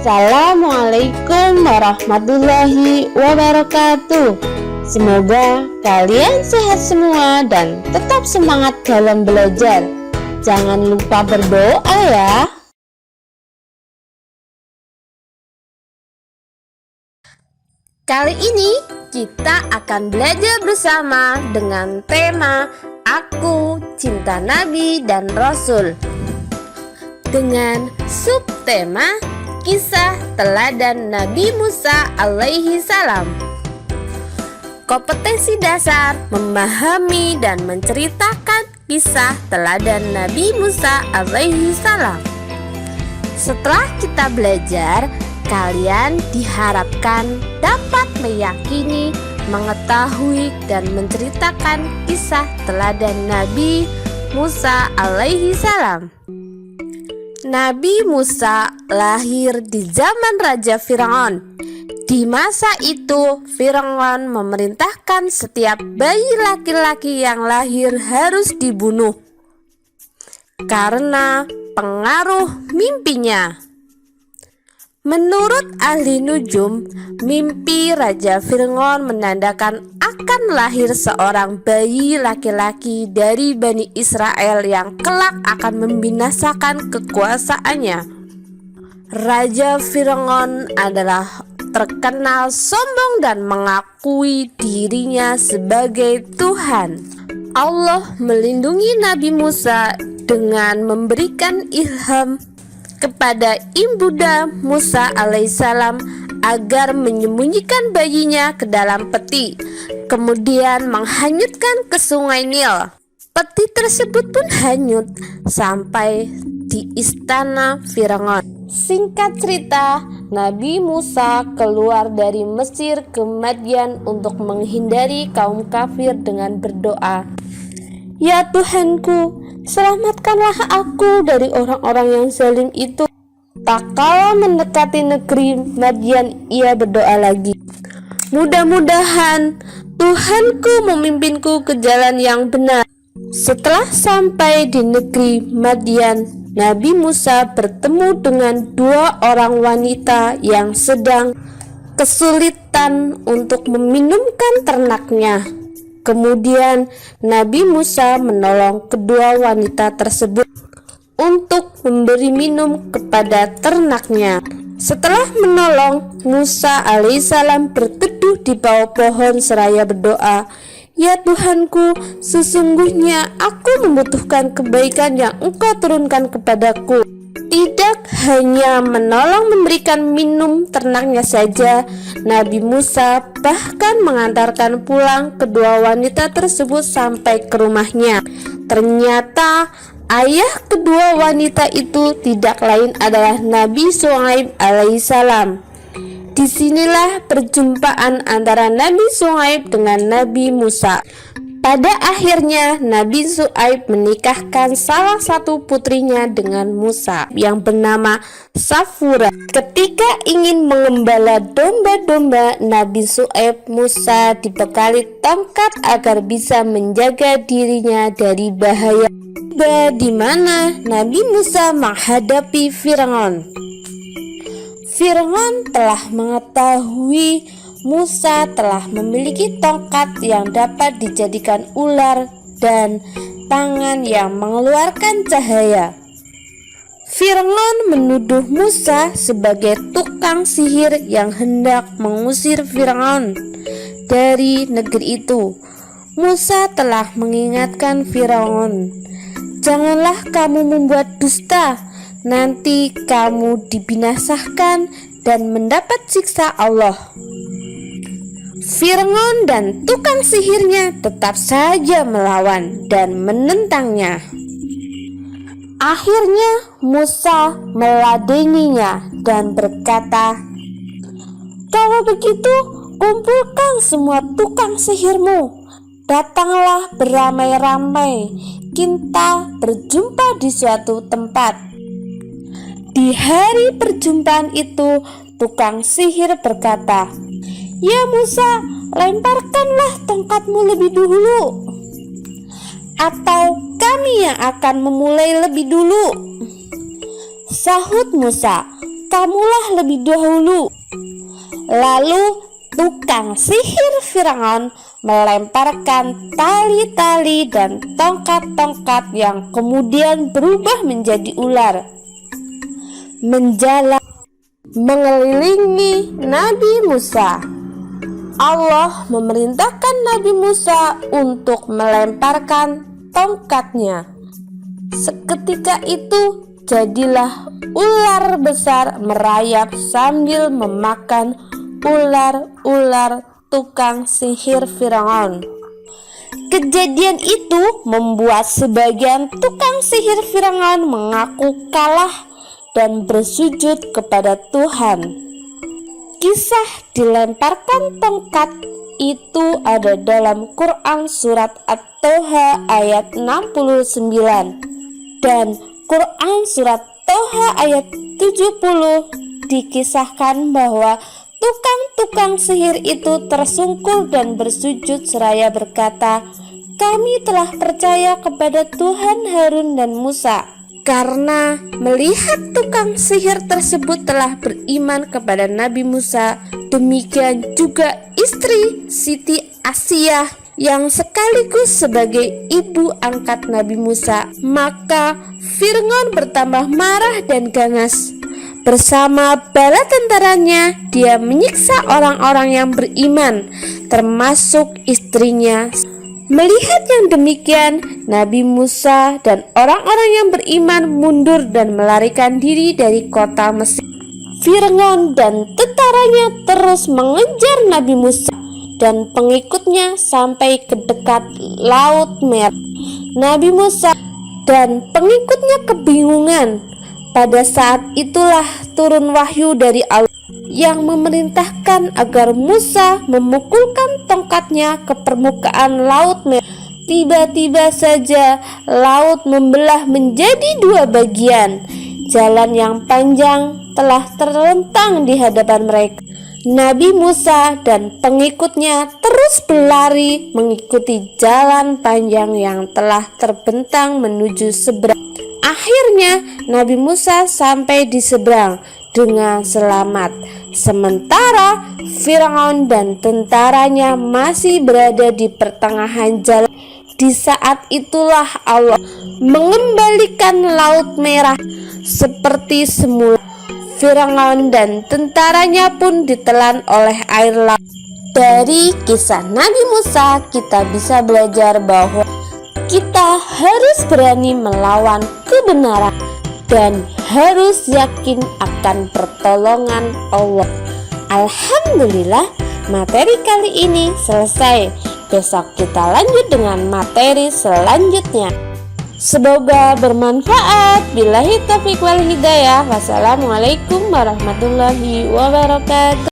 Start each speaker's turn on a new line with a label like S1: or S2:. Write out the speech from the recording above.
S1: Assalamualaikum warahmatullahi wabarakatuh. Semoga kalian sehat semua dan tetap semangat dalam belajar. Jangan lupa berdoa ya. Kali ini kita akan belajar bersama dengan tema Aku Cinta Nabi dan Rasul, dengan subtema Kisah Teladan Nabi Musa alaihi salam. Kompetensi dasar memahami dan menceritakan kisah teladan Nabi Musa alaihi salam. Setelah kita belajar, kalian diharapkan dapat meyakini, mengetahui, dan menceritakan kisah teladan Nabi Musa alaihi salam. Nabi Musa lahir di zaman Raja Fir'aun. Di masa itu, Fir'aun memerintahkan setiap bayi laki-laki yang lahir harus dibunuh karena pengaruh mimpinya. Menurut ahli nujum, mimpi Raja Fir'aun menandakan akan lahir seorang bayi laki-laki dari Bani Israel yang kelak akan membinasakan kekuasaannya. Raja Fir'aun adalah terkenal sombong dan mengakui dirinya sebagai Tuhan. Allah melindungi Nabi Musa dengan memberikan ilham kepada ibunda Musa alaihissalam agar menyembunyikan bayinya ke dalam peti, kemudian menghanyutkan ke sungai Nil. Peti tersebut pun hanyut sampai di istana Fir'aun. Singkat cerita, Nabi Musa keluar dari Mesir ke Madian untuk menghindari kaum kafir dengan berdoa, "Ya Tuhanku, selamatkanlah aku dari orang-orang yang zalim itu." Tak kala mendekati negeri Madian, ia berdoa lagi, "Mudah-mudahan Tuhanku memimpinku ke jalan yang benar." Setelah sampai di negeri Madian, Nabi Musa bertemu dengan dua orang wanita yang sedang kesulitan untuk meminumkan ternaknya. Kemudian Nabi Musa menolong kedua wanita tersebut untuk memberi minum kepada ternaknya. Setelah menolong, Musa alaihissalam berteduh di bawah pohon seraya berdoa, "Ya Tuhanku, sesungguhnya aku membutuhkan kebaikan yang Engkau turunkan kepadaku." Tidak hanya menolong memberikan minum ternaknya saja, Nabi Musa bahkan mengantarkan pulang kedua wanita tersebut sampai ke rumahnya. Ternyata ayah kedua wanita itu tidak lain adalah Nabi Syuaib alaihissalam. Disinilah perjumpaan antara Nabi Syuaib dengan Nabi Musa. Pada akhirnya Nabi Syuaib menikahkan salah satu putrinya dengan Musa yang bernama Safura. Ketika ingin mengembala domba-domba Nabi Syuaib, Musa dibekali tongkat agar bisa menjaga dirinya dari bahaya. Di mana Nabi Musa menghadapi Fir'aun. Fir'aun telah mengetahui Musa telah memiliki tongkat yang dapat dijadikan ular dan tangan yang mengeluarkan cahaya. Fir'aun menuduh Musa sebagai tukang sihir yang hendak mengusir Fir'aun dari negeri itu. Musa telah mengingatkan Fir'aun, "Janganlah kamu membuat dusta, nanti kamu dibinasakan dan mendapat siksa Allah." Fir'aun dan tukang sihirnya tetap saja melawan dan menentangnya. Akhirnya Musa meladeninya dan berkata, "Kalau begitu, kumpulkan semua tukang sihirmu. Datanglah beramai-ramai, kita berjumpa di suatu tempat." Di hari perjumpaan itu, tukang sihir berkata, "Ya Musa, lemparkanlah tongkatmu lebih dulu, atau kami yang akan memulai lebih dulu." Sahut Musa, kamulah lebih dahulu." Lalu tukang sihir Firaun melemparkan tali-tali dan tongkat-tongkat yang kemudian berubah menjadi ular, menjalar mengelilingi Nabi Musa. Allah memerintahkan Nabi Musa untuk melemparkan tongkatnya. Seketika itu jadilah ular besar merayap sambil memakan ular-ular tukang sihir Firaun. Kejadian itu membuat sebagian tukang sihir Firaun mengaku kalah dan bersujud kepada Tuhan. Kisah dilemparkan tongkat itu ada dalam Quran surat At-Toha ayat 69 dan Quran surat Toha ayat 70 dikisahkan bahwa tukang-tukang sihir itu tersungkur dan bersujud seraya berkata, "Kami telah percaya kepada Tuhan Harun dan Musa." Karena melihat tukang sihir tersebut telah beriman kepada Nabi Musa, demikian juga istri Siti Asyah yang sekaligus sebagai ibu angkat Nabi Musa. Maka Fir'aun bertambah marah dan ganas. Bersama bala tentaranya, dia menyiksa orang-orang yang beriman, termasuk istrinya. Melihat yang demikian, Nabi Musa dan orang-orang yang beriman mundur dan melarikan diri dari kota Mesir. Fir'aun dan tentaranya terus mengejar Nabi Musa dan pengikutnya sampai ke dekat Laut Merah. Nabi Musa dan pengikutnya kebingungan. Pada saat itulah turun wahyu dari Allah yang memerintahkan agar Musa memukulkan tongkatnya ke permukaan Laut Merah. Tiba-tiba saja laut membelah menjadi dua bagian. Jalan yang panjang telah terlentang di hadapan mereka. Nabi Musa dan pengikutnya terus berlari mengikuti jalan panjang yang telah terbentang menuju seberang. Akhirnya Nabi Musa sampai di seberang dengan selamat, sementara Fir'aun dan tentaranya masih berada di pertengahan jalan. Di saat itulah Allah mengembalikan Laut Merah seperti semula. Fir'aun dan tentaranya pun ditelan oleh air laut. Dari kisah Nabi Musa kita bisa belajar bahwa kita harus berani melawan kebenaran dan harus yakin akan pertolongan Allah. Alhamdulillah, materi kali ini selesai. Besok kita lanjut dengan materi selanjutnya. Semoga bermanfaat. Billahi taufiq wal hidayah. Wassalamualaikum warahmatullahi wabarakatuh.